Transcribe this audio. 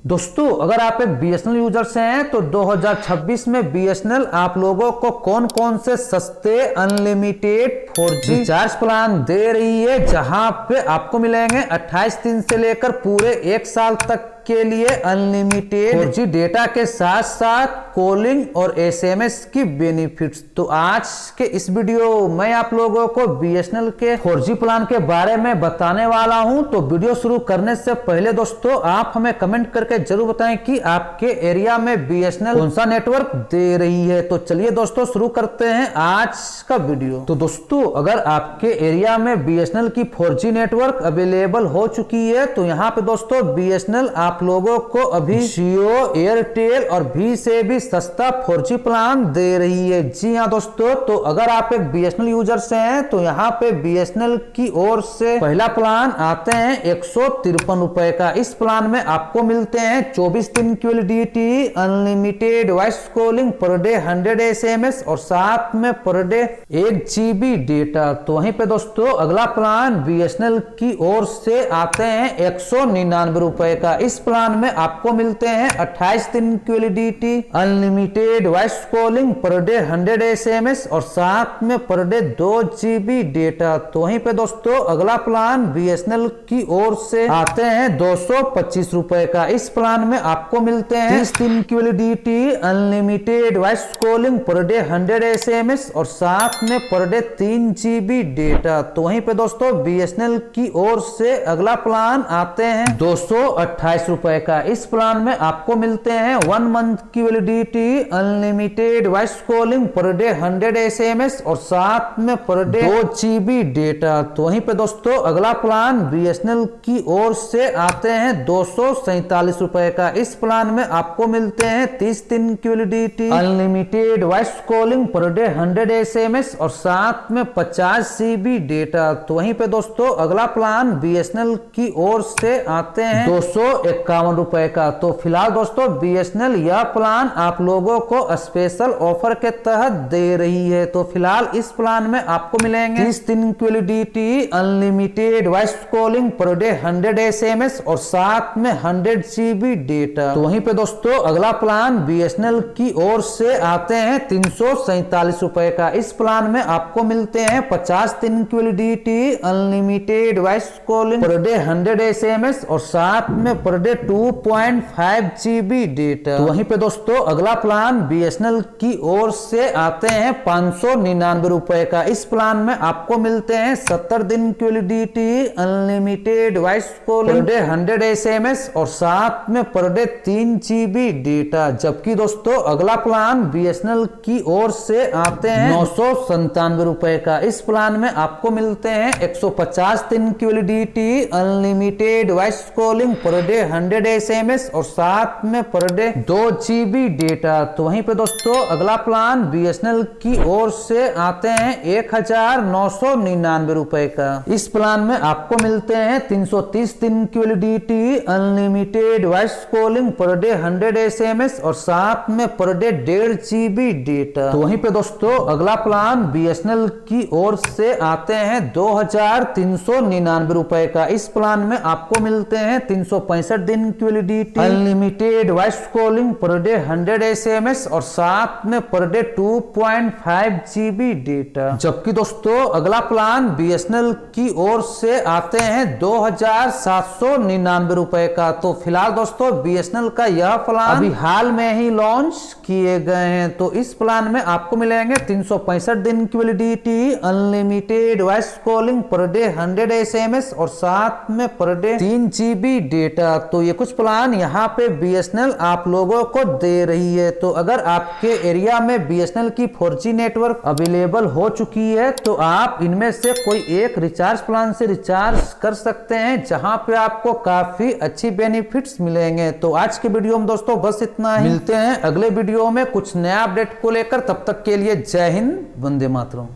दोस्तों अगर आप एक बीएसएनएल यूजर से हैं तो 2026 में बीएसएनएल आप लोगों को कौन कौन से सस्ते अनलिमिटेड 4G रिचार्ज प्लान दे रही है, जहां पे आपको मिलेंगे 28 दिन से लेकर पूरे 1 साल तक के लिए अनलिमिटेड 4G डेटा के साथ साथ कॉलिंग और एसएमएस की बेनिफिट्स। तो आज के इस वीडियो में आप लोगों को बीएसएनएल के 4G प्लान के बारे में बताने वाला हूं। तो वीडियो शुरू करने से पहले दोस्तों आप हमें कमेंट करके जरूर बताएं कि आपके एरिया में बीएसएनएल कौन सा नेटवर्क दे रही है। तो चलिए दोस्तों शुरू करते हैं आज का वीडियो। तो दोस्तों अगर आपके एरिया में बीएसएनएल की 4G नेटवर्क अवेलेबल हो चुकी है तो यहाँ पे दोस्तों बीएसएनएल आप लोगों को अभी जियो, एयरटेल और भी से भी सस्ता 4G प्लान दे रही है। जी हाँ दोस्तों, तो अगर आप एक बीएसएनएल यूजर से हैं तो यहाँ पे बीएसएनएल की ओर से पहला प्लान आते हैं 153 रुपए का। इस प्लान में आपको मिलते हैं 24 दिन की validity, unlimited voice calling, per day 100 SMS और साथ में पर डे 1 GB डेटा। तो वहीं पे दोस्तों अगला प्लान बीएसएनएल की ओर से आते हैं 199 रुपए का। इस प्लान में आपको मिलते हैं 28 दिन की validity, unlimited voice calling, per day 100 SMS और साथ में पर डे 2 GB डेटा। तो वहीं पे दोस्तों अगला प्लान बीएसएनएल की ओर से आते हैं 225 रुपए का। इस प्लान में आपको मिलते हैं 30 दिन की validity, unlimited voice calling, per day 100 SMS और साथ में पर डे 3 GB डेटा। तो वहीं पे दोस्तों बीएसएनएल की ओर से अगला प्लान आते हैं 228 रुपए का। इस प्लान में आपको मिलते हैं 1 मंथ की validity, unlimited voice calling, per day 100 SMS और साथ में पर डे 2 GB डेटा। तो वहीं पे दोस्तों अगला प्लान बीएसएनएल की ओर से आते हैं 247 रुपए का। इस प्लान में आपको मिलते हैं 30 दिन की validity, unlimited voice calling, per day 100 SMS और साथ में 50 GB डेटा। तो वहीं पे दोस्तों अगला प्लान बीएसएनएल की ओर से आते हैं 251 रुपए का। तो फिलहाल दोस्तों बीएसएनएल यह प्लान आप लोगों को स्पेशल ऑफर के तहत दे रही है। तो फिलहाल इस प्लान में आपको मिलेंगे 30 दिन की validity, unlimited voice calling, per day 100 SMS और साथ में 100 GB डेटा। तो वहीं पे दोस्तों अगला प्लान बीएसएनएल की ओर से आते हैं 347 रुपए का। इस प्लान में आपको मिलते हैं 50 दिन की validity, unlimited voice calling, per day 100 SMS और साथ में पर डे 2.5 GB डेटा। तो वहीं पे दोस्तों अगला प्लान बीएसएनएल की ओर से आते हैं 599 रुपए का। इस प्लान में आपको मिलते हैं 70 दिन की validity, unlimited voice calling, per day 100 SMS और साथ में पर डे 3 GB डेटा। जबकि दोस्तों अगला प्लान बीएसएनएल की ओर से आते हैं 997 रुपए का। इस प्लान में आपको मिलते हैं 150 दिन की validity, unlimited voice calling, per day 100 SMS और साथ में पर डे 2 GB डेटा। तो वहीं पे दोस्तों अगला प्लान बीएसएनएल की ओर से आते हैं 1999 रुपए का। इस प्लान में आपको मिलते हैं 330 दिन की validity, unlimited voice calling, per day 100 SMS और साथ में पर डे 1.5 GB डेटा। तो वहीं पे दोस्तों अगला प्लान बीएसएनएल की ओर से आते हैं 2399 रुपए का। इस प्लान में आपको मिलते हैं 365 दिन की validity, unlimited voice calling, per day 100 SMS और साथ में पर डे 2.5 GB डेटा। जबकि दोस्तों अगला प्लान बीएसएनएल की ओर से आते हैं 2799 रुपए का। तो फिलहाल दोस्तों बीएसएनएल का यह प्लान अभी हाल में ही लॉन्च किए गए हैं। तो इस प्लान में आपको मिलेंगे 365 दिन की validity, unlimited voice calling, per day 100 SMS और साथ में पर डे 3 GB डेटा। तो ये कुछ प्लान यहाँ पे बीएसएनएल आप लोगों को दे रही है। तो अगर आपके एरिया में बीएसएनएल की 4G नेटवर्क अवेलेबल हो चुकी है तो आप इनमें से कोई एक रिचार्ज प्लान से रिचार्ज कर सकते हैं, जहां पे आपको काफी अच्छी बेनिफिट्स मिलेंगे। तो आज के वीडियो में दोस्तों बस इतना ही। मिलते हैं अगले वीडियो में कुछ नया अपडेट को लेकर। तब तक के लिए जय हिंद, वंदे मातरम।